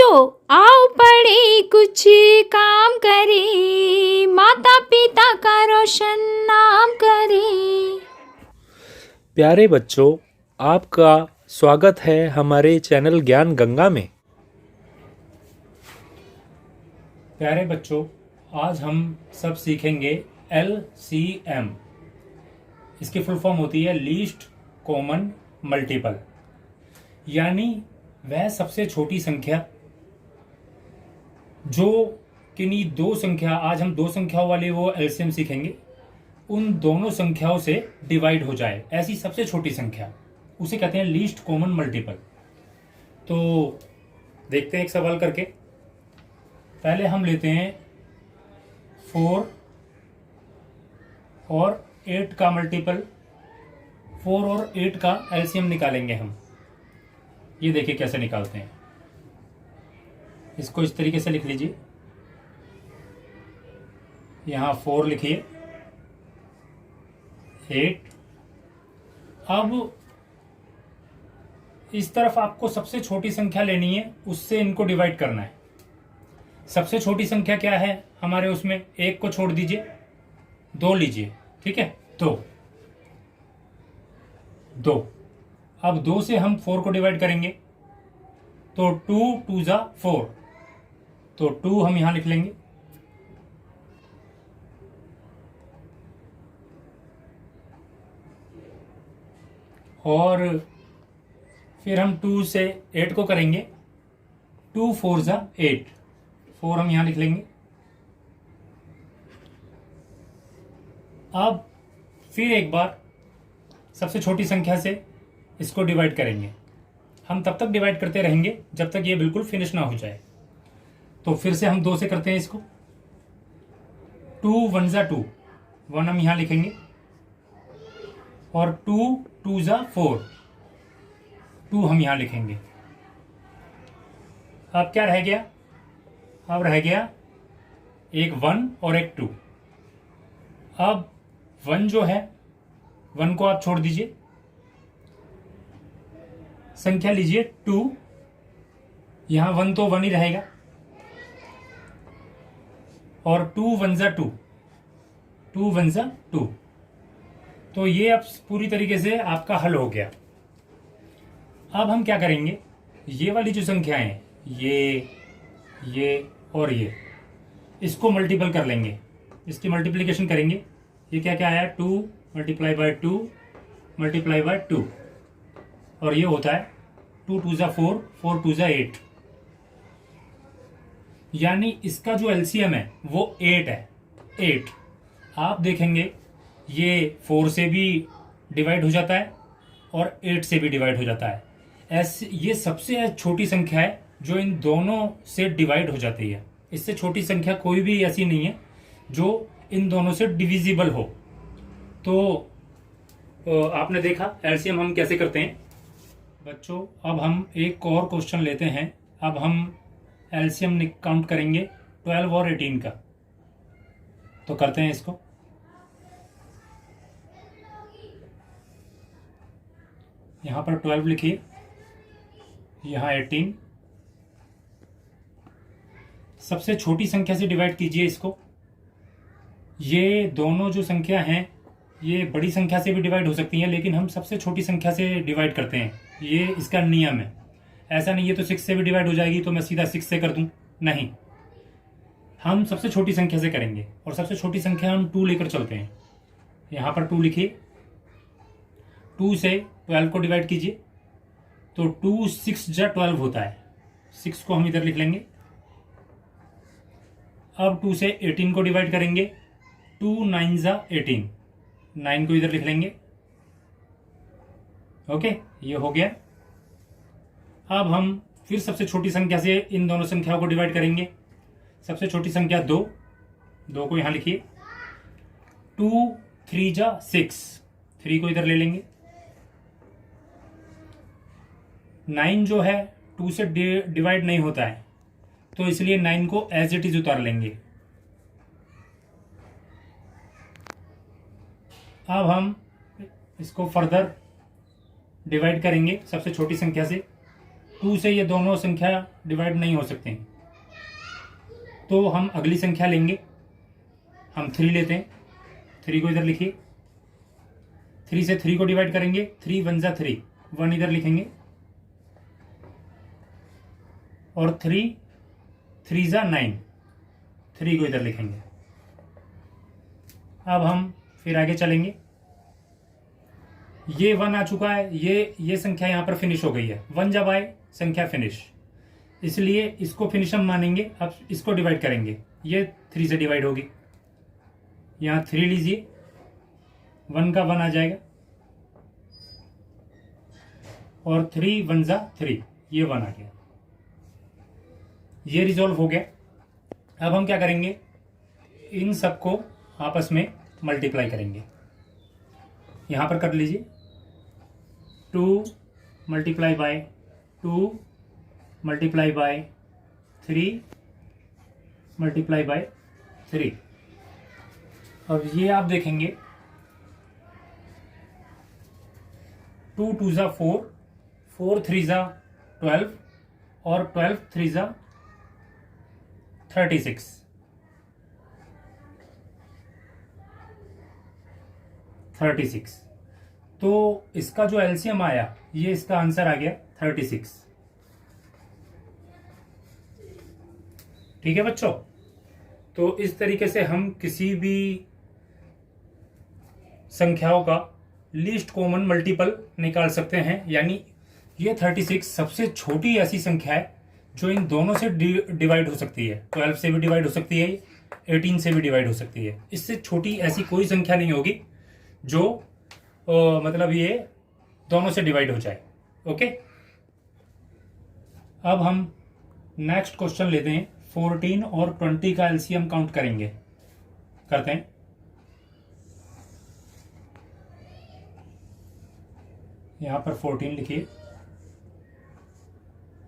बच्चों आओ पढ़े कुछ काम करें, माता पिता का रोशन नाम करें। प्यारे बच्चों, आपका स्वागत है हमारे चैनल ज्ञान गंगा में। प्यारे बच्चों, आज हम सब सीखेंगे LCM। इसकी फुल फॉर्म होती है लीस्ट कॉमन मल्टीपल, यानी वह सबसे छोटी संख्या जो किन्हीं दो संख्या, आज हम दो संख्याओं वाले वो LCM सीखेंगे, उन दोनों संख्याओं से डिवाइड हो जाए, ऐसी सबसे छोटी संख्या, उसे कहते हैं लीस्ट कॉमन मल्टीपल। तो देखते हैं एक सवाल करके। पहले हम लेते हैं 4 और 8 का मल्टीपल। 4 और 8 का LCM निकालेंगे हम। ये देखिए कैसे निकालते हैं। इसको इस तरीके से लिख लीजिए, यहां 4 लिखिए, 8। अब इस तरफ आपको सबसे छोटी संख्या लेनी है, उससे इनको डिवाइड करना है। सबसे छोटी संख्या क्या है हमारे उसमें? 1 को छोड़ दीजिए, 2 लीजिए, ठीक है। तो 2। अब 2 से हम 4 को डिवाइड करेंगे, तो 2 2 जा 4, तो 2 हम यहां लिख लेंगे। और फिर हम 2 से 8 को करेंगे, 2 4 जा 8, 4 हम यहां लिख लेंगे। अब फिर एक बार सबसे छोटी संख्या से इसको डिवाइड करेंगे। हम तब तक डिवाइड करते रहेंगे जब तक ये बिल्कुल फिनिश ना हो जाए। तो फिर से हम 2 से करते हैं इसको, 2 1 जा 2, 1 हम यहां लिखेंगे, और 2 2 जा 4, 2 हम यहां लिखेंगे। अब क्या रह गया? अब रह गया एक 1 और एक 2। अब 1 जो है, 1 को आप छोड़ दीजिए, संख्या लीजिए 2, यहां 1 तो 1 ही रहेगा, और 2 1 जा 2, 2 1 जा 2। तो ये अब पूरी तरीके से आपका हल हो गया। अब हम क्या करेंगे, ये वाली जो संख्याएं हैं, ये और ये, इसको मल्टीपल कर लेंगे, इसकी मल्टीप्लिकेशन करेंगे। ये क्या क्या आया? 2 मल्टीप्लाई बाय 2 मल्टीप्लाई बाय 2, और ये होता है 2 2 जा 4, 4 2 जा 8। यानी इसका जो LCM है वो 8 है। 8 आप देखेंगे ये 4 से भी डिवाइड हो जाता है और 8 से भी डिवाइड हो जाता है। ऐसे ये सबसे छोटी संख्या है जो इन दोनों से डिवाइड हो जाती है। इससे छोटी संख्या कोई भी ऐसी नहीं है जो इन दोनों से डिविजिबल हो। तो आपने देखा LCM हम कैसे करते हैं। बच्चों, अब हम एक और क्वेश्चन लेते हैं। अब हम LCM काउंट करेंगे 12 और 18 का। तो करते हैं इसको। यहां पर 12 लिखिए, यहां 18। सबसे छोटी संख्या से डिवाइड कीजिए इसको। ये दोनों जो संख्या हैं ये बड़ी संख्या से भी डिवाइड हो सकती हैं, लेकिन हम सबसे छोटी संख्या से डिवाइड करते हैं। ये इसका नियम है। ऐसा नहीं है तो 6 से भी डिवाइड हो जाएगी तो मैं सीधा 6 से कर दूं, नहीं, हम सबसे छोटी संख्या से करेंगे। और सबसे छोटी संख्या हम 2 लेकर चलते हैं। यहां पर 2 लिखिए, 2 से 12 को डिवाइड कीजिए, तो 2 6 जा 12 होता है। 6 को हम इधर लिख लेंगे। अब 2 से 18 को डिवाइड करेंगे, 2 9 जा 18, 9 को इधर लिख लेंगे। ओके, ये हो गया। अब हम फिर सबसे छोटी संख्या से इन दोनों संख्याओं को डिवाइड करेंगे। सबसे छोटी संख्या 2, 2 को यहां लिखिए, 2 3 जा 6, 3 को इधर ले लेंगे। 9 जो है 2 से डिवाइड नहीं होता है, तो इसलिए 9 को एज इट इज उतार लेंगे। अब हम इसको फर्दर डिवाइड करेंगे सबसे छोटी संख्या से। 2 से ये दोनों संख्या डिवाइड नहीं हो सकते हैं, तो हम अगली संख्या लेंगे। हम 3 लेते हैं, 3 को इधर लिखिए, 3 से 3 को डिवाइड करेंगे, 3 1 जा 3, 1 इधर लिखेंगे, और 3 3 जा 9, 3 को इधर लिखेंगे। अब हम फिर आगे चलेंगे, ये 1 आ चुका है, ये संख्या यहां पर फिनिश हो गई है। 1 जब आए संख्या फिनिश, इसलिए इसको फिनिश हम मानेंगे। अब इसको डिवाइड करेंगे, ये 3 से डिवाइड होगी, यहां 3 लीजिए, 1 का 1 आ जाएगा, और 3 1 जा 3, ये 1 आ गया, ये रिजॉल्व हो गया। अब हम क्या करेंगे, इन सबको आपस में मल्टीप्लाई करेंगे। यहां पर कर लीजिए, 2 multiply by 2 multiply by 3 multiply by 3। अब ये आप देखेंगे, 2 2 जा 4, 4 3 जा 12, और 12 3 जा 36। 36, तो इसका जो एलसीएम आया, ये इसका आंसर आ गया 36। ठीक है बच्चों, तो इस तरीके से हम किसी भी संख्याओं का लीस्ट कॉमन मल्टीपल निकाल सकते हैं। यानी ये 36 सबसे छोटी ऐसी संख्या है जो इन दोनों से डिवाइड हो सकती है। 12 से भी डिवाइड हो सकती है, 18 से भी डिवाइड हो सकती है। इससे छोटी ऐसी कोई संख्या नहीं होगी जो मतलब ये दोनों से डिवाइड हो जाए। ओके, अब हम नेक्स्ट क्वेश्चन लेते हैं। 14 और 20 का एलसीएम काउंट करेंगे, करते हैं। यहां पर 14 लिखिए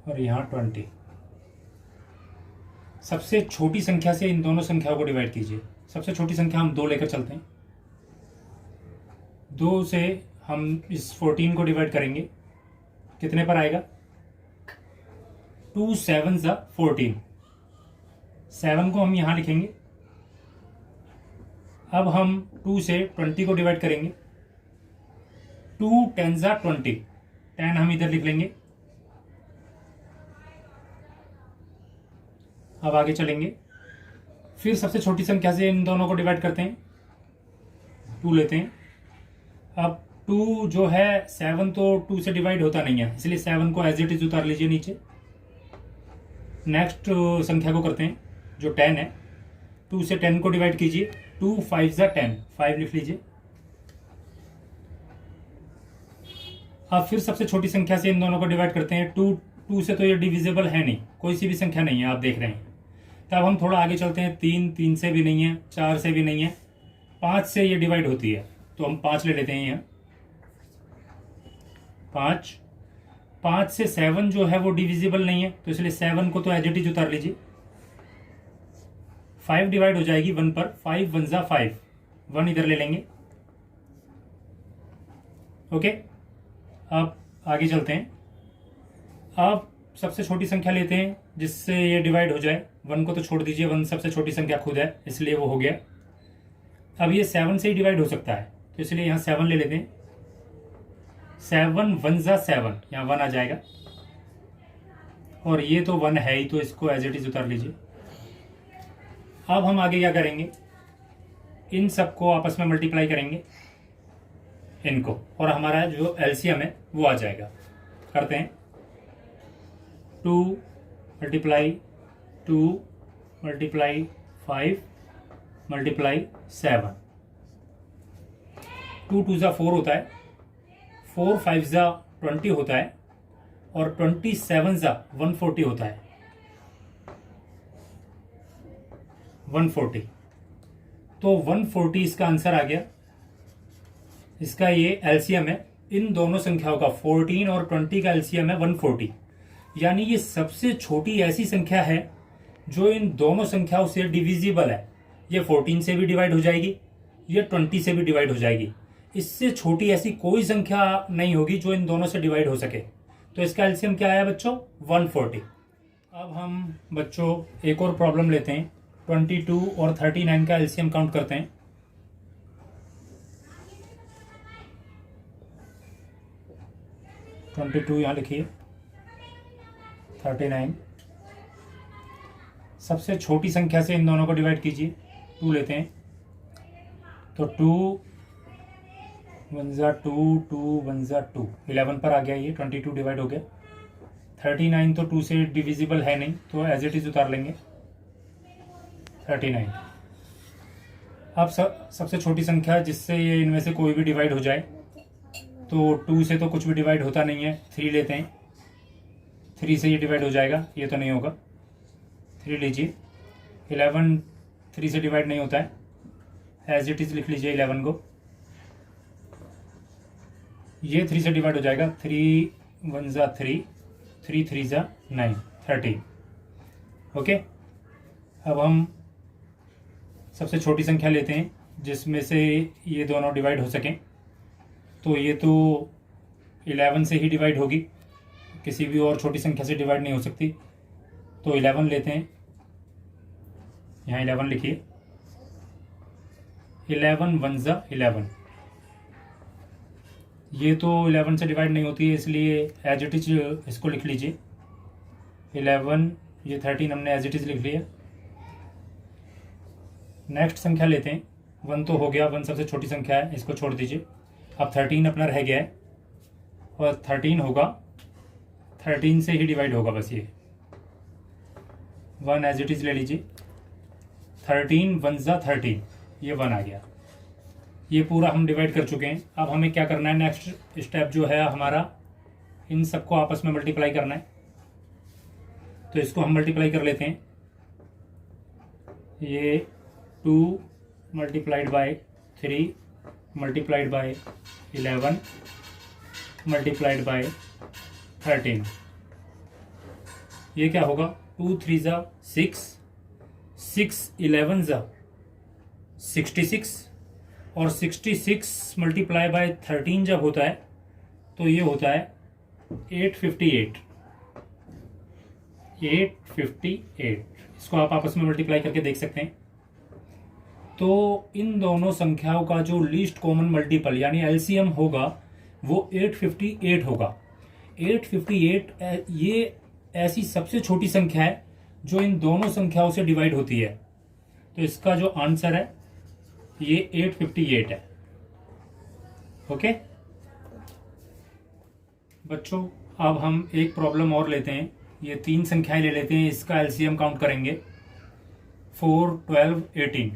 और यहां 20। सबसे छोटी संख्या से इन दोनों संख्याओं को डिवाइड कीजिए। सबसे छोटी संख्या हम 2 लेकर चलते हैं। 2 से हम इस 14 को डिवाइड करेंगे, कितने पर आएगा? 2 7 जा 14। 7 को हम यहां लिखेंगे। अब हम 2 से 20 को डिवाइड करेंगे। 2 10 जा 20, 10 हम इधर लिख लेंगे। अब आगे चलेंगे, फिर सबसे छोटी संख्या से इन दोनों को डिवाइड करते हैं। 2 लेते हैं। अब 2 जो है 7 तो 2 से डिवाइड होता नहीं है, इसलिए 7 को एज इट इज उतार लीजिए नीचे। नेक्स्ट संख्या को करते हैं जो 10 है। 2 से 10 को डिवाइड कीजिए। 2 5 जा 10, 5 लिख लीजिए। अब फिर सबसे छोटी संख्या से इन दोनों को डिवाइड करते हैं। 2 से तो ये डिविजिबल है नहीं, कोई सी भी संख्या नहीं है, आप देख रहे हैं। तब हम थोड़ा आगे चलते हैं। 3 से भी नहीं है, 4 से भी नहीं है, 5 से ये डिवाइड होती है, तो हम 5 ले लेते हैं यहाँ। 5 से 7 जो है वो डिविजिबल नहीं है, तो इसलिए 7 को तो एज इट इज उतार लीजिए। 5 डिवाइड हो जाएगी 1 पर। 5 1 जा 5, 1 इधर ले लेंगे। ओके, अब आगे चलते हैं। अब सबसे छोटी संख्या लेते हैं जिससे ये डिवाइड हो जाए। 1 को तो छोड़ दीजिए, 1 सबसे छोटी संख्या खुद है, इसलिए वो हो गया। अब ये 7 से ही डिवाइड हो सकता है, तो इसलिए यहाँ 7 ले लेते हैं। 7 1 जा 7, यहाँ 1 आ जाएगा, और ये तो 1 है ही, तो इसको एज इट इज उतार लीजिए। अब हम आगे क्या करेंगे, इन सबको आपस में मल्टीप्लाई करेंगे इनको, और हमारा जो एलसीएम है वो आ जाएगा। करते हैं। 2 मल्टीप्लाई 2 मल्टीप्लाई 5 मल्टीप्लाई 7। 2 2 जा 4 होता है, 4 5 जा 20 होता है, और 27 जा 140 होता है। 140, तो 140 इसका आंसर आ गया। इसका ये एलसीएम है। इन दोनों संख्याओं का 14 और 20 का एलसीएम है 140। यानी ये सबसे छोटी ऐसी संख्या है जो इन दोनों संख्याओं से डिविजिबल है। ये 14 से भी डिवाइड हो जाएगी, ये 20 से भी डिवाइड हो जाएगी। इससे छोटी ऐसी कोई संख्या नहीं होगी जो इन दोनों से डिवाइड हो सके। तो इसका एलसीएम क्या आया बच्चों? 140। अब हम बच्चों एक और प्रॉब्लम लेते हैं। 22 और 39 का एलसीएम काउंट करते हैं। ट्वेंटी टू यहाँ लिखिए, 39। सबसे छोटी संख्या से इन दोनों को डिवाइड कीजिए। 2 लेते हैं तो 2 1 जा 2, 2 1 जा 2, 11 पर आ गया। ये 22 डिवाइड हो गया। 39 तो 2 से डिविजिबल है नहीं, तो एज इट इज उतार लेंगे 39। अब सबसे छोटी संख्या जिससे ये इनमें से कोई भी डिवाइड हो जाए, तो 2 से तो कुछ भी डिवाइड होता नहीं है। 3 लेते हैं, 3 से ये डिवाइड हो जाएगा, ये तो नहीं होगा। 3 लीजिए। 11 3 से डिवाइड नहीं होता है, एज इट इज लिख लीजिए 11 को। ये 3 से डिवाइड हो जाएगा। 3 1 जा 3, 3 3 जा 9, 13। ओके। अब हम सबसे छोटी संख्या लेते हैं जिसमें से ये दोनों डिवाइड हो सकें। तो ये तो 11 से ही डिवाइड होगी, किसी भी और छोटी संख्या से डिवाइड नहीं हो सकती। तो 11 लेते हैं, यहाँ 11 लिखिए। 11 1 जा 11, ये तो 11 से डिवाइड नहीं होती है, इसलिए एज इट इज इसको लिख लीजिए 11। ये 13 हमने एज इट इज लिख लिया। नेक्स्ट संख्या लेते हैं। 1 तो हो गया, 1 सबसे छोटी संख्या है, इसको छोड़ दीजिए। अब 13 अपना रह गया है, और 13 होगा, 13 से ही डिवाइड होगा बस ये। 1 एज इट इज ले लीजिए। 13 1 जा 13, ये 1 आ गया। ये पूरा हम डिवाइड कर चुके हैं। अब हमें क्या करना है, नेक्स्ट स्टेप जो है हमारा, इन सबको आपस में मल्टीप्लाई करना है। तो इसको हम मल्टीप्लाई कर लेते हैं। ये 2 multiplied by 3 multiplied by 11 multiplied by 13, ये क्या होगा? 2 3 जा 6, 6 11 जा 66, और 66 मल्टीप्लाई बाय 13 जब होता है तो ये होता है 858। 858, इसको आप आपस में मल्टीप्लाई करके देख सकते हैं। तो इन दोनों संख्याओं का जो लीस्ट कॉमन मल्टीपल यानी एलसीएम होगा वो 858 होगा। 858 ये ऐसी सबसे छोटी संख्या है जो इन दोनों संख्याओं से डिवाइड होती है। तो इसका जो आंसर है ये 858 है। ओके बच्चों, अब हम एक प्रॉब्लम और लेते हैं। ये 3 संख्याएं ले लेते हैं, इसका एलसीएम काउंट करेंगे। 4 12 18,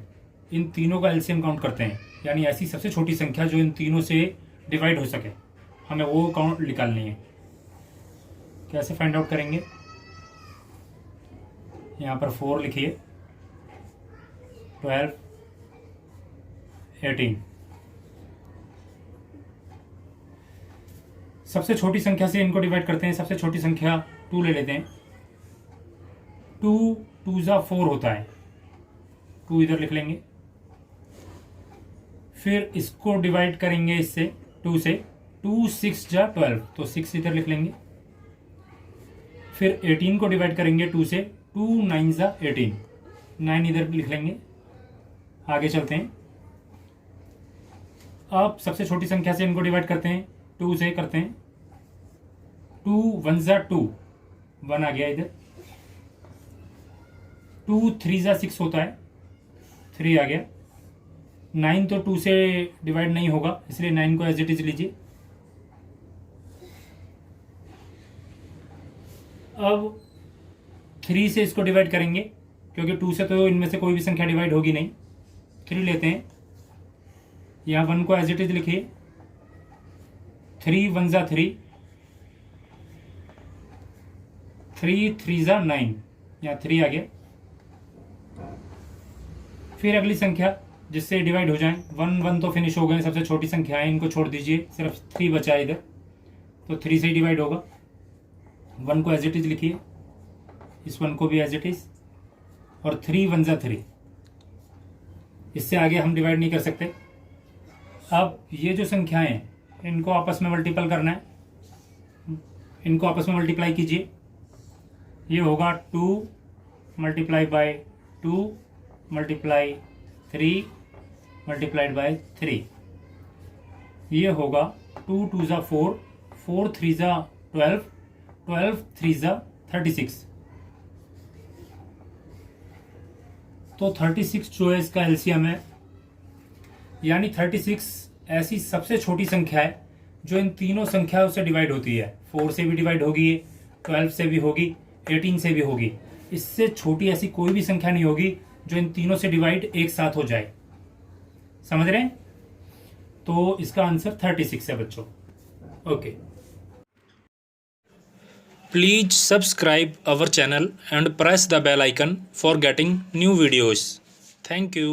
इन तीनों का एलसीएम काउंट करते हैं, यानी ऐसी सबसे छोटी संख्या जो इन तीनों से डिवाइड हो सके, हमें वो काउंट निकालनी है। कैसे फाइंड आउट करेंगे? यहाँ पर 4 लिखिए, 12 18। सबसे छोटी संख्या से इनको डिवाइड करते हैं। सबसे छोटी संख्या 2 ले लेते हैं। 2 2 जा 4 होता है, 2 इधर लिख लेंगे। फिर इसको डिवाइड करेंगे इससे 2 से, 2 6 जा 12, तो 6 इधर लिख लेंगे। फिर 18 को डिवाइड करेंगे 2 से, 2 9 जा 18, 9 इधर लिख लेंगे। आगे चलते हैं। अब सबसे छोटी संख्या से इनको डिवाइड करते हैं, 2 से करते हैं। 2 1 जा 2, 1 आ गया इधर। 2 3 जा 6 होता है, 3 आ गया। 9 तो 2 से डिवाइड नहीं होगा, इसलिए 9 को एज इट इज लीजिए। अब 3 से इसको डिवाइड करेंगे, क्योंकि 2 से तो इनमें से कोई भी संख्या डिवाइड होगी नहीं। 3 लेते हैं, यहाँ 1 को एज इट इज लिखिए। 3 1 जा 3, 3 3 जा 9, यहाँ 3 आ गया। फिर अगली संख्या जिससे डिवाइड हो जाए, 1 1 तो फिनिश हो गए, सबसे छोटी संख्या है, इनको छोड़ दीजिए, सिर्फ 3 बचा है इधर, तो 3 से ही डिवाइड होगा। 1 को एज इट इज लिखिए, इस 1 को भी एज इट इज, और 3 1 जा 3, इससे आगे हम डिवाइड नहीं कर सकते। अब ये जो संख्याएं हैं इनको आपस में मल्टीपल करना है। इनको आपस में मल्टीप्लाई कीजिए। ये होगा 2 multiply by 2 multiply 3 multiplied by 3। ये होगा 2 2 ज़ा 4, 4 3 ज़ा 12, 12 3 ज़ा 36। तो 36 जो है इसका एलसीएम है, यानी 36 ऐसी सबसे छोटी संख्या है जो इन तीनों संख्याओं से डिवाइड होती है। 4 से भी डिवाइड होगी, 12 से भी होगी, 18 से भी होगी। इससे छोटी ऐसी कोई भी संख्या नहीं होगी जो इन तीनों से डिवाइड एक साथ हो जाए। समझ रहे हैं? तो इसका आंसर 36 है बच्चों। Okay, please subscribe our channel and press the bell icon for getting new videos. Thank you.